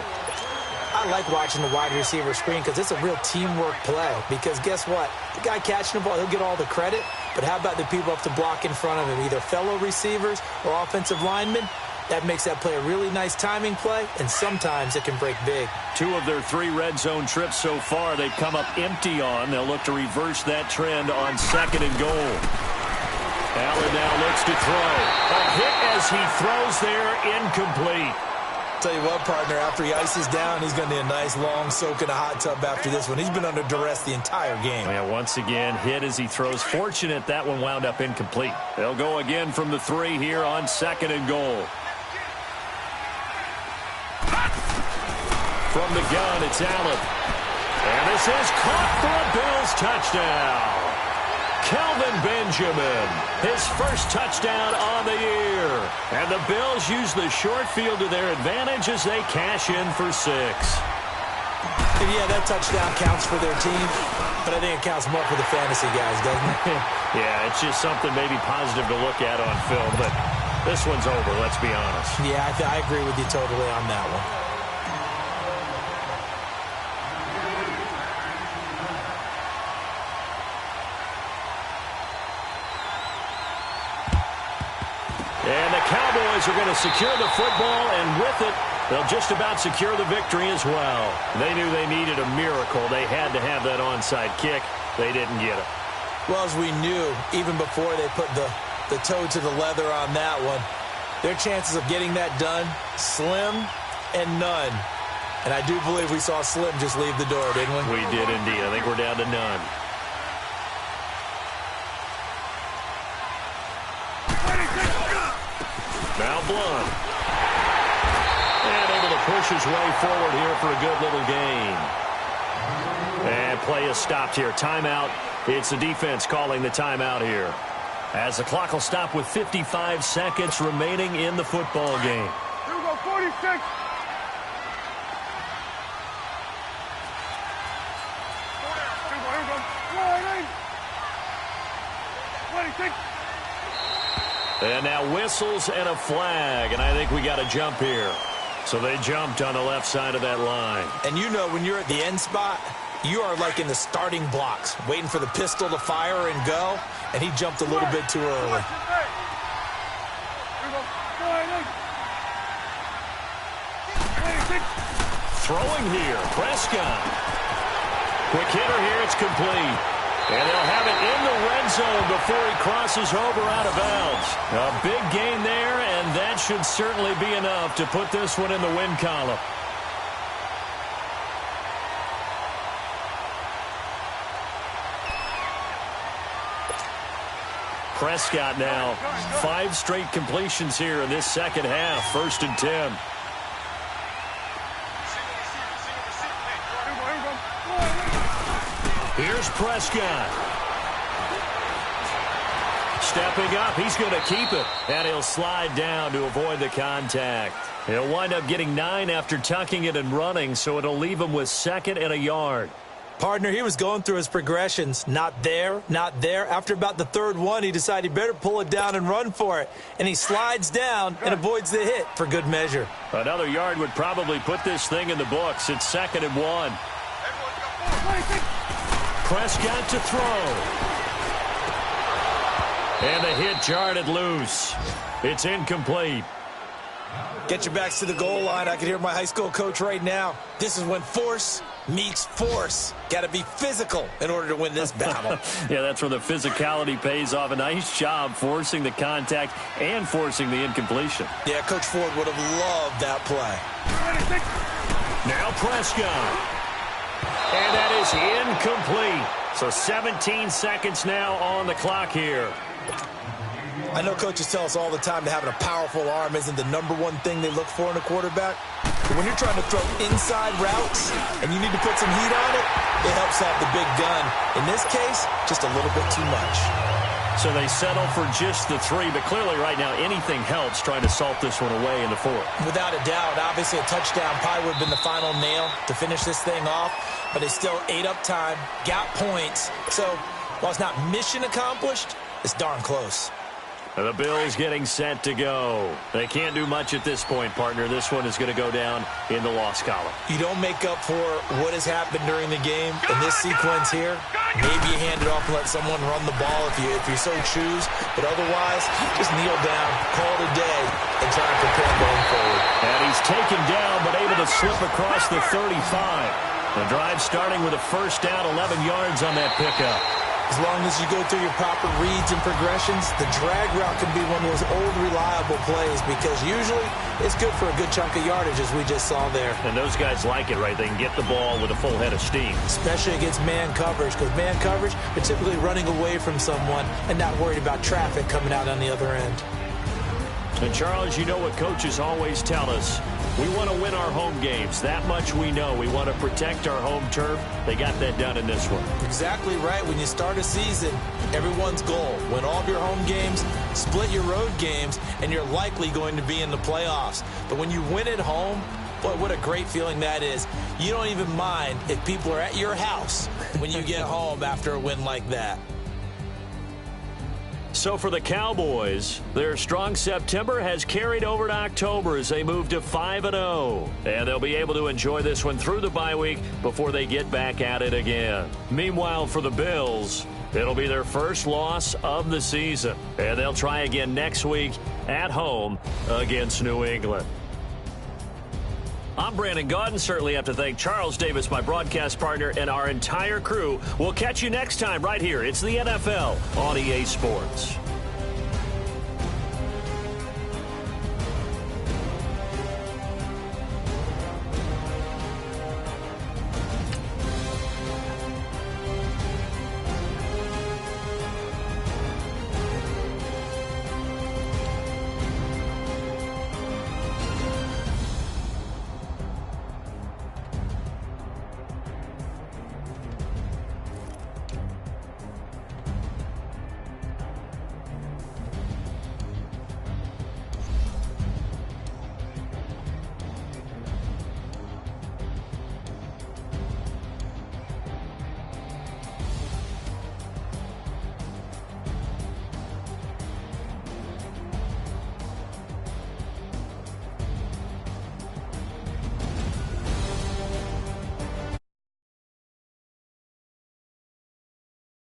I like watching the wide receiver screen because it's a real teamwork play. Because guess what? The guy catching the ball, he'll get all the credit. But how about the people up to block in front of him, either fellow receivers or offensive linemen? That makes that play a really nice timing play, and sometimes it can break big. 2 of their 3 red zone trips so far, they've come up empty on. They'll look to reverse that trend on second and goal. Allen now looks to throw. A hit as he throws there, incomplete. Tell you what, partner, after he ices down, he's going to need a nice long soak in a hot tub after this one. He's been under duress the entire game. Yeah, once again, hit as he throws. Fortunate that one wound up incomplete. They'll go again from the 3 here on second and goal. From the gun, it's Allen. And this is caught for a Bills touchdown. Kelvin Benjamin, his first touchdown on the year. And the Bills use the short field to their advantage as they cash in for 6. And yeah, that touchdown counts for their team, but I think it counts more for the fantasy guys, doesn't it? Yeah, it's just something maybe positive to look at on film, but this one's over, let's be honest. Yeah, I agree with you totally on that one. And the Cowboys are going to secure the football, and with it, they'll just about secure the victory as well. They knew they needed a miracle. They had to have that onside kick. They didn't get it. Well, as we knew, even before they put the toe to the leather on that one, their chances of getting that done, slim and none. And I do believe we saw Slim just leave the door, didn't we? We did indeed. I think we're down to none. Now Blunt. And able to push his way forward here for a good little gain. And play is stopped here. Timeout. It's the defense calling the timeout here. As the clock will stop with 55 seconds remaining in the football game. Here we go, 46. And now whistles and a flag, and I think we got a jump here. So they jumped on the left side of that line. And you know when you're at the end spot, you are like in the starting blocks, waiting for the pistol to fire and go, and he jumped a little bit too early. Throwing here, Prescott. Quick hitter here, it's complete. And they'll have it in the red zone before he crosses over out of bounds. A big gain there, and that should certainly be enough to put this one in the win column. Prescott now, 5 straight completions here in this second half, 1st and 10. Here's Prescott. Stepping up, he's going to keep it. And he'll slide down to avoid the contact. He'll wind up getting 9 after tucking it and running, so it'll leave him with 2nd and a yard. Partner, he was going through his progressions. Not there, not there. After about the 3rd one, he decided he better pull it down and run for it. And he slides down and avoids the hit for good measure. Another yard would probably put this thing in the books. It's 2nd and 1. Prescott to throw. And the hit jarred it loose. It's incomplete. Get your backs to the goal line. I can hear my high school coach right now. This is when force meets force. Got to be physical in order to win this battle. Yeah, that's where the physicality pays off. A nice job forcing the contact and forcing the incompletion. Yeah, Coach Ford would have loved that play. Now Prescott. And that is incomplete. So 17 seconds now on the clock here. I know coaches tell us all the time that having a powerful arm isn't the #1 thing they look for in a quarterback. But when you're trying to throw inside routes and you need to put some heat on it, it helps out the big gun. In this case, just a little bit too much. So they settle for just the 3, but clearly right now anything helps trying to salt this one away in the 4th. Without a doubt, obviously a touchdown probably would have been the final nail to finish this thing off, but they still ate up time, got points. So while it's not mission accomplished, it's darn close. The Bills getting set to go. They can't do much at this point, partner. This one is going to go down in the loss column. You don't make up for what has happened during the game in this sequence here. Maybe you hand it off and let someone run the ball if you so choose. But otherwise, just kneel down, call it a day, and try and prepare going forward. And he's taken down but able to slip across the 35. The drive starting with a first down, 11 yards on that pickup. As long as you go through your proper reads and progressions, the drag route can be one of those old reliable plays because usually it's good for a good chunk of yardage, as we just saw there. And those guys like it, right? They can get the ball with a full head of steam. Especially against man coverage, because man coverage, they're typically running away from someone and not worried about traffic coming out on the other end. And Charles, you know what coaches always tell us. We want to win our home games. That much we know. We want to protect our home turf. They got that done in this one. Exactly right. When you start a season, everyone's goal, win all of your home games, split your road games, and you're likely going to be in the playoffs. But when you win at home, boy, what a great feeling that is. You don't even mind if people are at your house when you get home after a win like that. So for the Cowboys, their strong September has carried over to October as they move to 5-0. And they'll be able to enjoy this one through the bye week before they get back at it again. Meanwhile, for the Bills, it'll be their first loss of the season. And they'll try again next week at home against New England. I'm Brandon Gaudin. Certainly have to thank Charles Davis, my broadcast partner, and our entire crew. We'll catch you next time right here. It's the NFL on EA Sports.